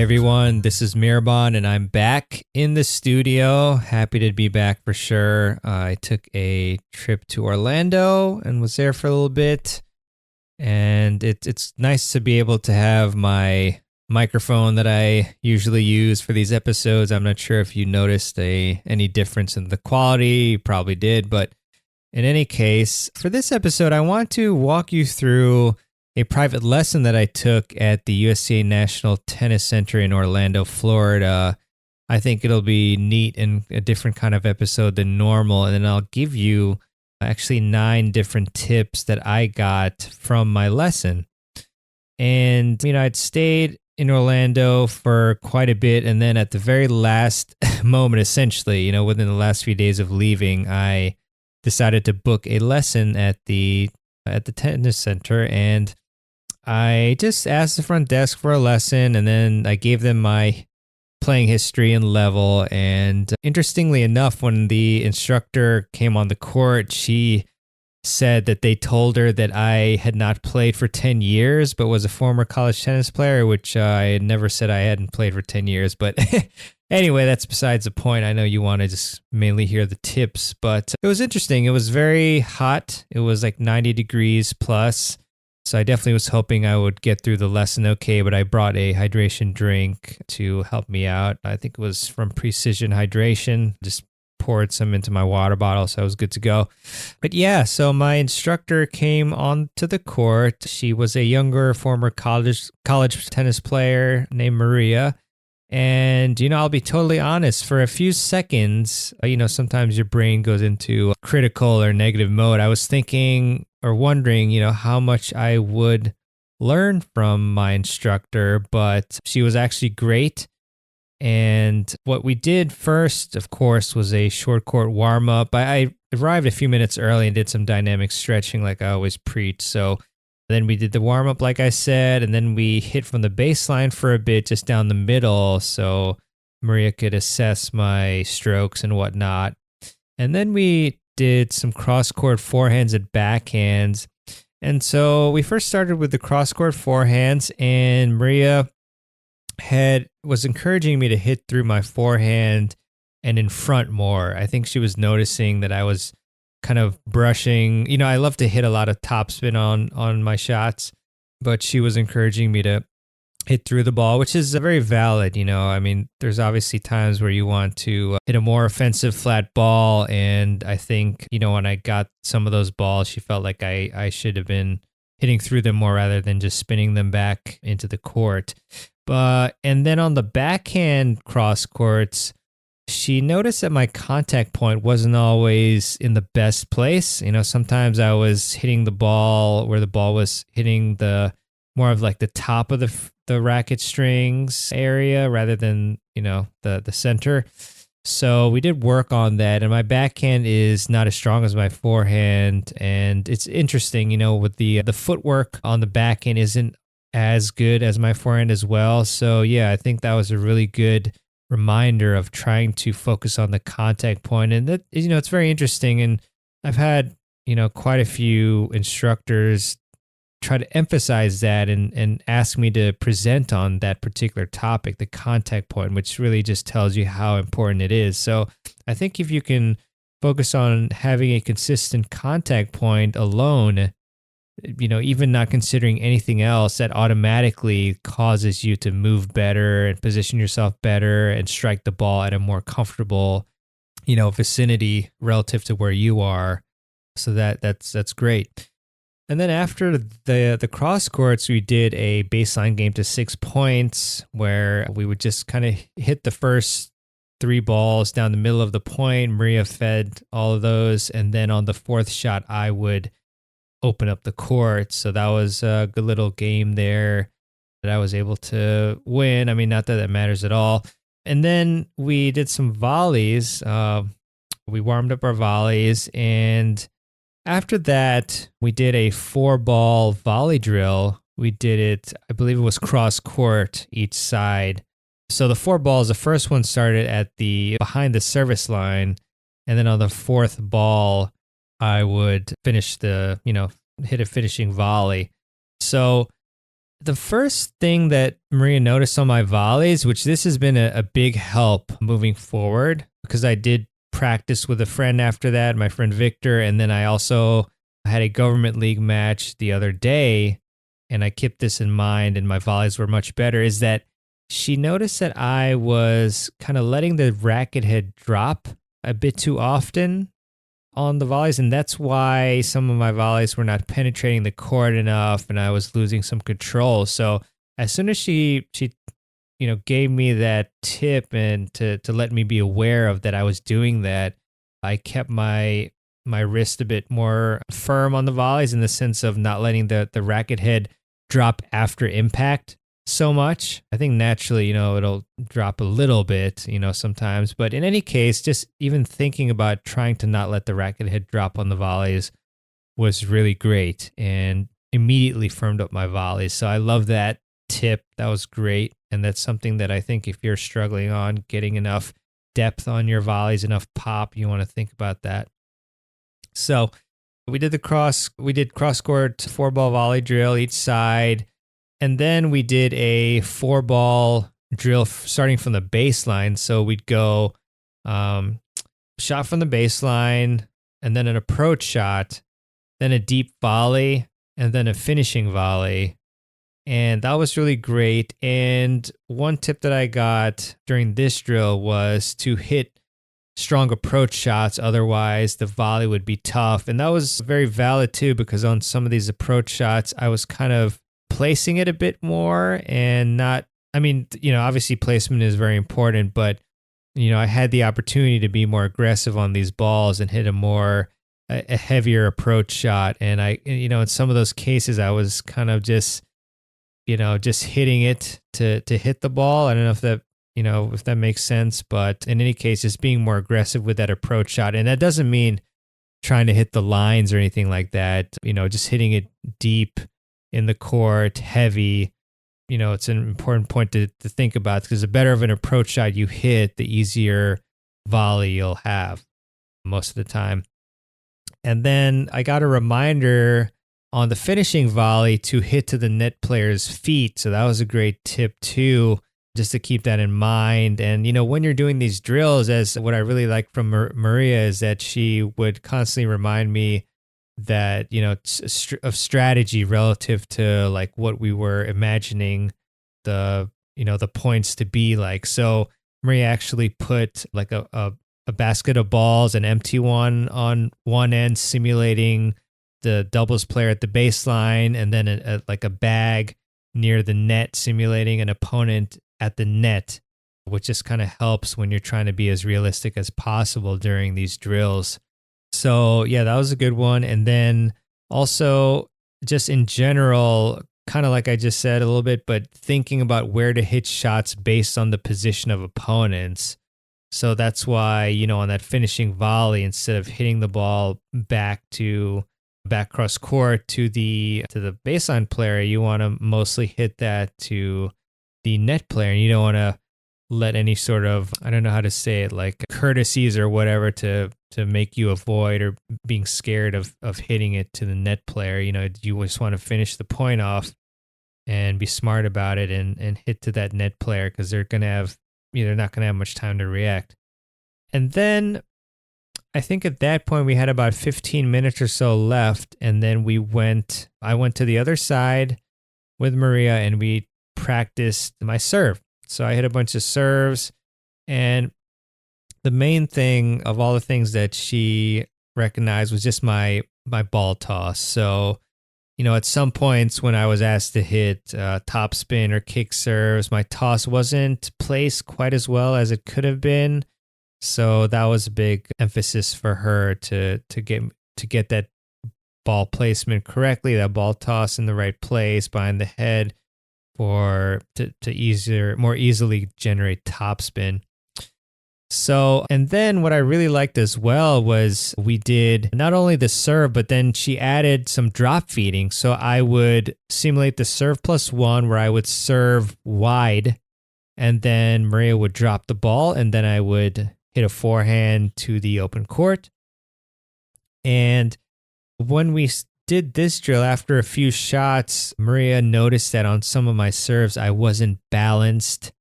everyone. This is Mirabon, and I'm back in the studio. Happy to be back for sure. I took a trip to Orlando and was there for a little bit. And it's nice to be able to have my microphone that I usually use for these episodes. I'm not sure if you noticed any difference in the quality. You probably did. But in any case, for this episode, I want to walk you through a private lesson that I took at the USTA National Tennis Center in Orlando, Florida. I think it'll be neat and a different kind of episode than normal. And then I'll give you actually 9 different tips that I got from my lesson. And, I'd stayed in Orlando for quite a bit. And then at the very last moment, essentially, within the last few days of leaving, I decided to book a lesson at the tennis center. And I just asked the front desk for a lesson, and then I gave them my playing history and level. And interestingly enough, when the instructor came on the court, she said that they told her that I had not played for 10 years, but was a former college tennis player, which I had never said I hadn't played for 10 years. But anyway, that's besides the point. I know you want to just mainly hear the tips, but it was interesting. It was very hot. It was like 90 degrees plus. So I definitely was hoping I would get through the lesson okay, but I brought a hydration drink to help me out. I think it was from Precision Hydration. Just poured some into my water bottle, so I was good to go. But yeah, so my instructor came onto the court. She was a younger former college tennis player named Maria. And, I'll be totally honest, for a few seconds, sometimes your brain goes into critical or negative mode. I was thinking or wondering, how much I would learn from my instructor, but she was actually great. And what we did first, of course, was a short court warm up. I arrived a few minutes early and did some dynamic stretching like I always preach. So then we did the warm up, like I said, and then we hit from the baseline for a bit, just down the middle, so Maria could assess my strokes and whatnot. And then we did some cross-court forehands and backhands. And so we first started with the cross-court forehands, and Maria was encouraging me to hit through my forehand and in front more. I think she was noticing that I was kind of brushing. I love to hit a lot of topspin on my shots, but she was encouraging me to hit through the ball, which is very valid. There's obviously times where you want to hit a more offensive flat ball. And I think, when I got some of those balls, she felt like I should have been hitting through them more rather than just spinning them back into the court. And then on the backhand cross courts, she noticed that my contact point wasn't always in the best place. Sometimes I was hitting the ball where the ball was hitting the more of like the top of the racket strings area rather than, the center. So we did work on that, and my backhand is not as strong as my forehand. And it's interesting, with the footwork on the backhand isn't as good as my forehand as well. So yeah, I think that was a really good reminder of trying to focus on the contact point. And that, it's very interesting. And I've had, quite a few instructors try to emphasize that and ask me to present on that particular topic, the contact point, which really just tells you how important it is. So I think if you can focus on having a consistent contact point alone, even not considering anything else, that automatically causes you to move better and position yourself better and strike the ball at a more comfortable, vicinity relative to where you are. So that's great. And then after the cross courts, we did a baseline game to 6 points where we would just kind of hit the first 3 balls down the middle of the point. Maria fed all of those. And then on the 4th shot, I would open up the court. So that was a good little game there that I was able to win. Not that it matters at all. And then we did some volleys. We warmed up our volleys, and after that, we did a 4-ball volley drill. We did it, I believe it was cross court each side. So the 4 balls, the first one started at behind the service line, and then on the 4th ball, I would finish hit a finishing volley. So The first thing that Maria noticed on my volleys, which this has been a big help moving forward, because I did practice with a friend after that, my friend Victor, and then I also had a government league match the other day, and I kept this in mind, and my volleys were much better, is that she noticed that I was kind of letting the racket head drop a bit too often on the volleys, and that's why some of my volleys were not penetrating the court enough, and I was losing some control. So as soon as she gave me that tip and to let me be aware of that I was doing that, I kept my wrist a bit more firm on the volleys in the sense of not letting the racket head drop after impact so much. I think naturally, it'll drop a little bit, sometimes. But in any case, just even thinking about trying to not let the racket head drop on the volleys was really great and immediately firmed up my volleys. So I love that tip. That was great. And that's something that I think if you're struggling on getting enough depth on your volleys, enough pop, you want to think about that. So we did cross court 4-ball volley drill each side. And then we did a 4-ball drill starting from the baseline. So we'd go shot from the baseline, and then an approach shot, then a deep volley, and then a finishing volley. And that was really great. And one tip that I got during this drill was to hit strong approach shots. Otherwise, the volley would be tough. And that was very valid too, because on some of these approach shots, I was kind of placing it a bit more and not, obviously placement is very important, but, I had the opportunity to be more aggressive on these balls and hit a heavier approach shot. And I, in some of those cases, I was kind of just hitting it to hit the ball. I don't know if that makes sense, but in any case, just being more aggressive with that approach shot. And that doesn't mean trying to hit the lines or anything like that, just hitting it deep in the court, heavy. It's an important point to think about, because the better of an approach shot you hit, the easier volley you'll have most of the time. And then I got a reminder on the finishing volley to hit to the net player's feet. So that was a great tip too, just to keep that in mind. And, when you're doing these drills, as what I really like from Maria is that she would constantly remind me that, of strategy relative to like what we were imagining the points to be like. So Maria actually put like a basket of balls, an empty one on one end, simulating the doubles player at the baseline, and then a bag near the net, simulating an opponent at the net, which just kind of helps when you're trying to be as realistic as possible during these drills. So yeah, that was a good one. And then also just in general, kind of like I just said a little bit, but thinking about where to hit shots based on the position of opponents. So that's why, on that finishing volley, instead of hitting the ball back cross court to the baseline player, you want to mostly hit that to the net player. And you don't want to let any sort of, I don't know how to say it, like courtesies or whatever to make you avoid or being scared of hitting it to the net player. You just want to finish the point off and be smart about it and hit to that net player, because they're not going to have much time to react. And then I think at that point we had about 15 minutes or so left, and then I went to the other side with Maria and we practiced my serve. So I hit a bunch of serves, and the main thing of all the things that she recognized was just my ball toss. So, at some points when I was asked to hit top spin or kick serves, my toss wasn't placed quite as well as it could have been. So that was a big emphasis for her to get that ball placement correctly, that ball toss in the right place behind the head to more easily generate topspin. So, and then what I really liked as well was we did not only the serve, but then she added some drop feeding. So I would simulate the serve +1 where I would serve wide, and then Maria would drop the ball, and then I would hit a forehand to the open court. And when we did this drill after a few shots, Maria noticed that on some of my serves, I wasn't balanced,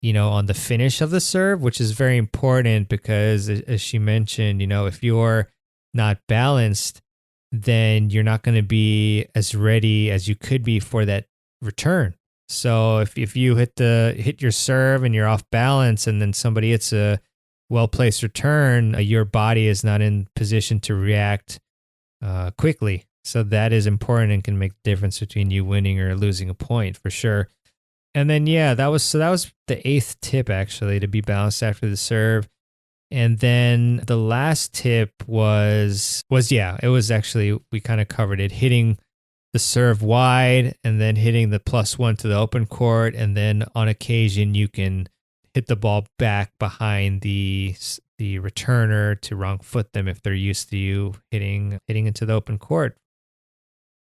on the finish of the serve, which is very important because as she mentioned, if you're not balanced, then you're not going to be as ready as you could be for that return. So if you hit your serve and you're off balance and then somebody hits a well-placed return, your body is not in position to react quickly. So that is important and can make the difference between you winning or losing a point for sure. And then, that was the 8th tip, actually, to be balanced after the serve. And then the last tip was it was actually, we kind of covered it, hitting the serve wide and then hitting the +1 to the open court. And then on occasion, you can hit the ball back behind the returner to wrong foot them if they're used to you hitting into the open court.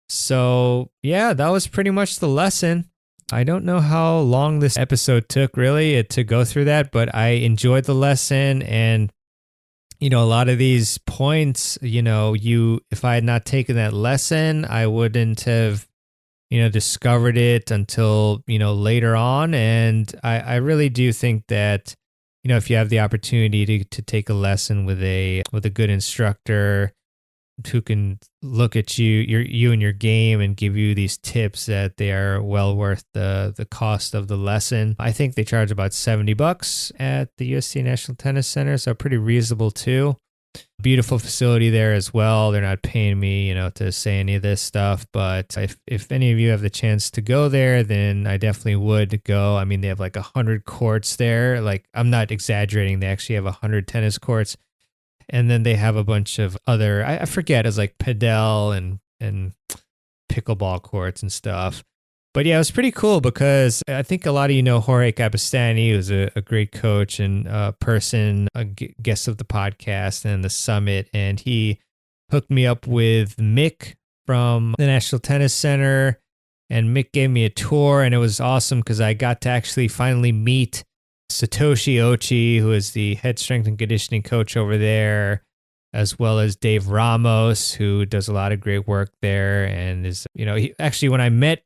So, that was pretty much the lesson. I don't know how long this episode took really to go through that, but I enjoyed the lesson. And, a lot of these points, if I had not taken that lesson, I wouldn't have, discovered it until, later on. And I really do think that, if you have the opportunity to take a lesson with a good instructor who can look at you and your game and give you these tips, that they are well worth the cost of the lesson. I think they charge about $70 at the USTA National Tennis Center, so pretty reasonable too. Beautiful facility there as well. They're not paying me, to say any of this stuff, but if any of you have the chance to go there, then I definitely would go. I mean, they have like 100 courts there. Like, I'm not exaggerating. They actually have 100 tennis courts. And then they have a bunch of other, I forget, it's like padel and pickleball courts and stuff. But it was pretty cool because I think a lot of Jorge Capistani, who's a great coach and person, a guest of the podcast and the summit. And he hooked me up with Mick from the National Tennis Center. And Mick gave me a tour, and it was awesome because I got to actually finally meet Satoshi Ochi, who is the head strength and conditioning coach over there, as well as Dave Ramos, who does a lot of great work there. And is, when I met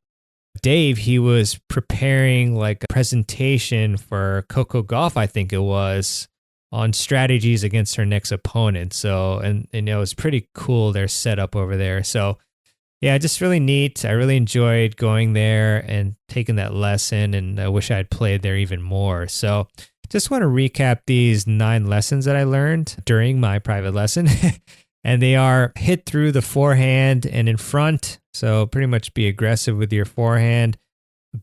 Dave, he was preparing like a presentation for Coco Golf, I think it was, on strategies against her next opponent. So, and it was pretty cool, their setup over there. So, just really neat. I really enjoyed going there and taking that lesson, and I wish I had played there even more. So just want to recap these 9 lessons that I learned during my private lesson. And they are: hit through the forehand and in front. So pretty much be aggressive with your forehand.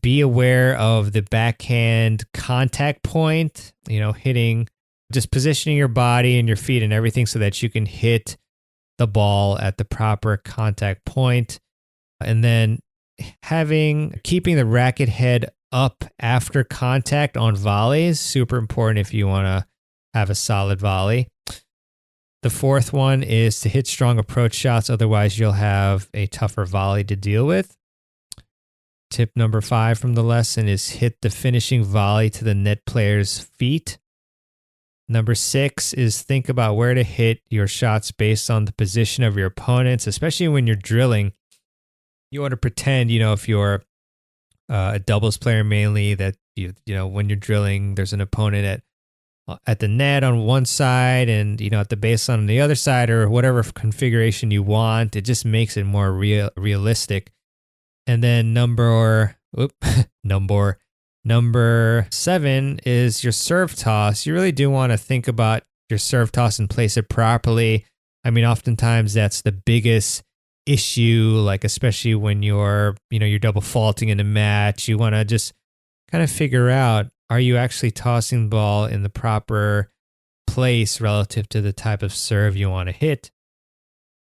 Be aware of the backhand contact point, hitting, just positioning your body and your feet and everything so that you can hit the ball at the proper contact point. And then keeping the racket head up after contact on volleys, super important if you want to have a solid volley. The 4th one is to hit strong approach shots, otherwise you'll have a tougher volley to deal with. Tip number 5 from the lesson is hit the finishing volley to the net player's feet. Number 6 is think about where to hit your shots based on the position of your opponents, especially when you're drilling. You want to pretend, if you're a doubles player mainly, that when you're drilling, there's an opponent at the net on one side and at the baseline on the other side, or whatever configuration you want. It just makes it more realistic. And then number 7 is your serve toss. You really do want to think about your serve toss and place it properly. I mean, oftentimes that's the biggest issue, like especially when you're double faulting in a match. You want to just kind of figure out, are you actually tossing the ball in the proper place relative to the type of serve you want to hit?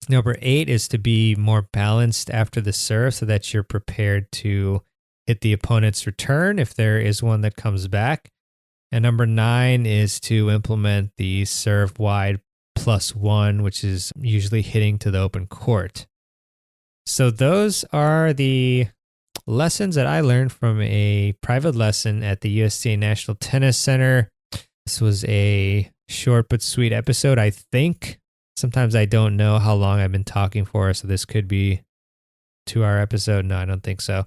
Number 8 is to be more balanced after the serve so that you're prepared to hit the opponent's return if there is one that comes back. And number 9 is to implement the serve wide +1, which is usually hitting to the open court. So those are the lessons that I learned from a private lesson at the USTA National Tennis Center. This was a short but sweet episode, I think. Sometimes I don't know how long I've been talking for, so this could be 2-hour episode? No, I don't think so.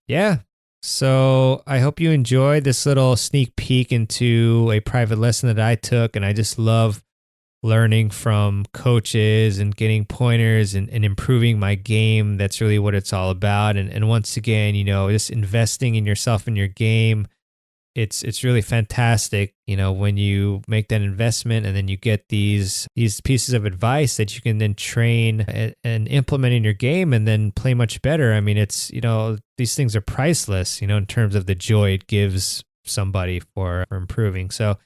Yeah. So I hope you enjoyed this little sneak peek into a private lesson that I took. And I just love learning from coaches and getting pointers and improving my game. That's really what it's all about. And once again, just investing in yourself and your game. It's really fantastic, when you make that investment and then you get these pieces of advice that you can then train and implement in your game and then play much better. I mean, it's, these things are priceless, in terms of the joy it gives somebody for improving. So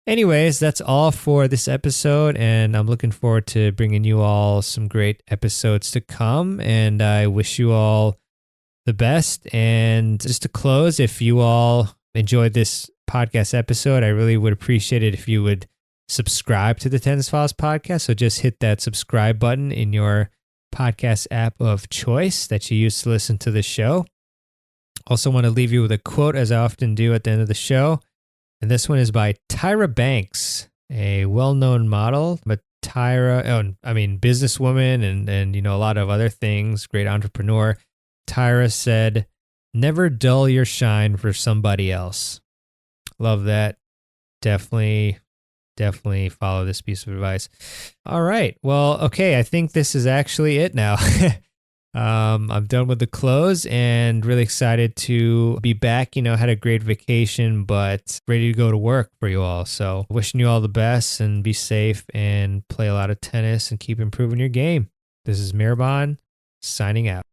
anyways, that's all for this episode, and I'm looking forward to bringing you all some great episodes to come, and I wish you all the best. And just to close, if you all enjoyed this podcast episode, I really would appreciate it if you would subscribe to the Tennis Files podcast. So just hit that subscribe button in your podcast app of choice that you use to listen to the show. Also want to leave you with a quote, as I often do at the end of the show. And this one is by Tyra Banks, a well-known model, but businesswoman and a lot of other things, great entrepreneur. Tyra said, "Never dull your shine for somebody else." Love that. Definitely follow this piece of advice. All right. Well, okay. I think this is actually it now. I'm done with the close and really excited to be back. Had a great vacation, but ready to go to work for you all. So wishing you all the best and be safe and play a lot of tennis and keep improving your game. This is Mirabon signing out.